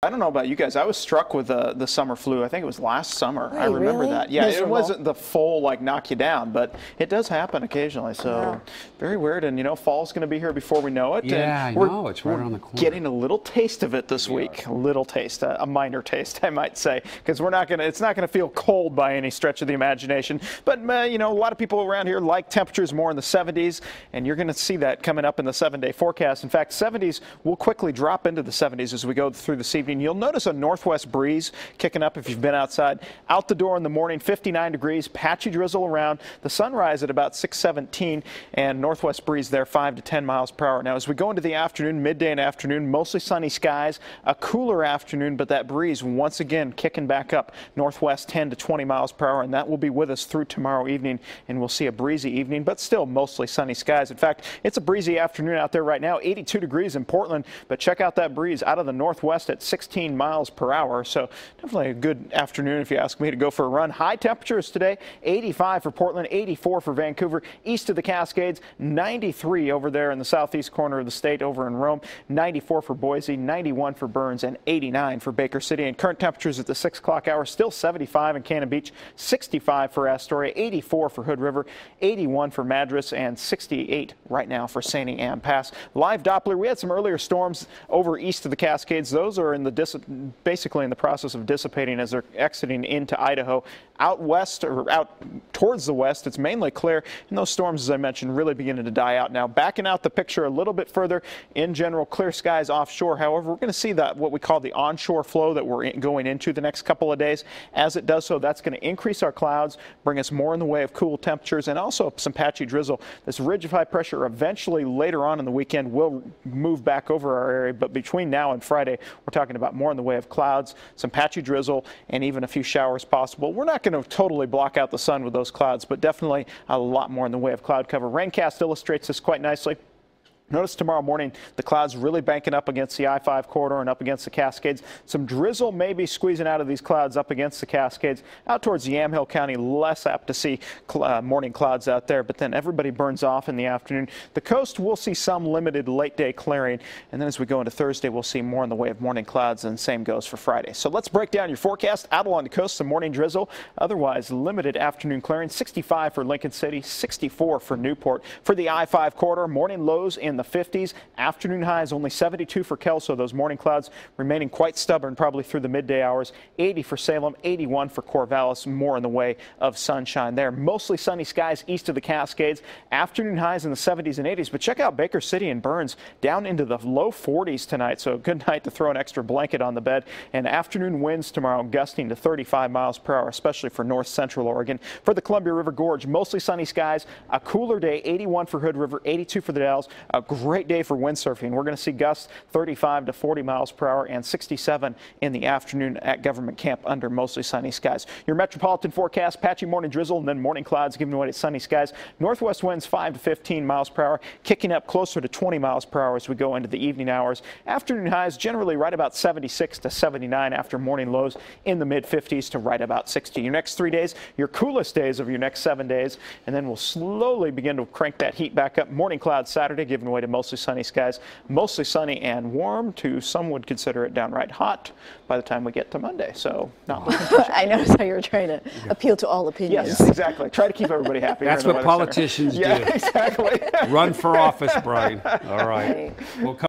I don't know about you guys. I was struck with the summer flu. I think it was last summer. Wait, I remember really? that. Yeah, Miserable. It wasn't the full like knock you down, but it does happen occasionally. So very weird. And you know, fall's going to be here before we know it. Yeah, and I know. It's right around the corner. Getting a little taste of it this week. A little taste, a minor taste, I might say, because we're not going to. It's not going to feel cold by any stretch of the imagination. But you know, a lot of people around here like temperatures more in the 70s, and you're going to see that coming up in the 7-day forecast. In fact, 70s will quickly drop into the 70s as we go through this evening. You'll notice a northwest breeze kicking up if you've been outside. Out the door in the morning, 59 degrees, patchy drizzle around. The sunrise at about 6:17, and northwest breeze there 5 to 10 miles per hour. Now, as we go into the afternoon, midday and afternoon, mostly sunny skies, a cooler afternoon, but that breeze once again kicking back up northwest 10 to 20 miles per hour, and that will be with us through tomorrow evening, and we'll see a breezy evening, but still mostly sunny skies. In fact, it's a breezy afternoon out there right now, 82 degrees in Portland, but check out that breeze out of the northwest at 16 miles per hour. So definitely a good afternoon if you ask me to go for a run. High temperatures today, 85 for Portland, 84 for Vancouver, east of the Cascades, 93 over there in the southeast corner of the state over in Rome, 94 for Boise, 91 for Burns, and 89 for Baker City. And current temperatures at the 6 o'clock hour, still 75 in Cannon Beach, 65 for Astoria, 84 for Hood River, 81 for Madras, and 68 right now for St. Anne Pass. Live Doppler, we had some earlier storms over east of the Cascades. Those are in the basically in the process of dissipating as they're exiting into Idaho. Out west, or out towards the west, it's mainly clear, and those storms, as I mentioned, really beginning to die out now. Backing out the picture a little bit further, in general, clear skies offshore. However, we're going to see that what we call the onshore flow that we're going into the next couple of days. As it does so, that's going to increase our clouds, bring us more in the way of cool temperatures, and also some patchy drizzle. This ridge of high pressure eventually later on in the weekend will move back over our area, but between now and Friday, we're talking about more in the way of clouds, some patchy drizzle, and even a few showers possible. We're not going to totally block out the sun with those clouds, but definitely a lot more in the way of cloud cover. Raincast illustrates this quite nicely. Notice tomorrow morning the clouds really banking up against the I-5 corridor and up against the Cascades. Some drizzle may be squeezing out of these clouds up against the Cascades. Out towards Yamhill County, less apt to see morning clouds out there, but then everybody burns off in the afternoon. The coast will see some limited late day clearing, and then as we go into Thursday, we'll see more in the way of morning clouds, and same goes for Friday. So let's break down your forecast. Out along the coast, some morning drizzle. Otherwise, limited afternoon clearing. 65 for Lincoln City, 64 for Newport. For the I-5 corridor, morning lows in the 50s. Afternoon highs only 72 for Kelso. Those morning clouds remaining quite stubborn probably through the midday hours. 80 for Salem, 81 for Corvallis. More in the way of sunshine there. Mostly sunny skies east of the Cascades. Afternoon highs in the 70s and 80s. But check out Baker City and Burns down into the low 40s tonight. So a good night to throw an extra blanket on the bed. And afternoon winds tomorrow gusting to 35 miles per hour, especially for north central Oregon. For the Columbia River Gorge, mostly sunny skies. A cooler day, 81 for Hood River, 82 for the Dalles. A great day for windsurfing. We're going to see gusts 35 to 40 miles per hour and 67 in the afternoon at Government Camp under mostly sunny skies. Your metropolitan forecast, patchy morning drizzle and then morning clouds giving way to sunny skies. Northwest winds 5 to 15 miles per hour, kicking up closer to 20 miles per hour as we go into the evening hours. Afternoon highs generally right about 76 to 79 after morning lows in the mid 50s to right about 60. Your next 3 days, your coolest days of your next 7 days, and then we'll slowly begin to crank that heat back up. Morning clouds Saturday giving way to mostly sunny skies, mostly sunny and warm to some would consider it downright hot by the time we get to Monday. So not I noticed how you were trying to appeal to all opinions. Yes, exactly. Try to keep everybody happy. That's what politicians do. Yeah, exactly. Run for office, Brian. All right. We'll come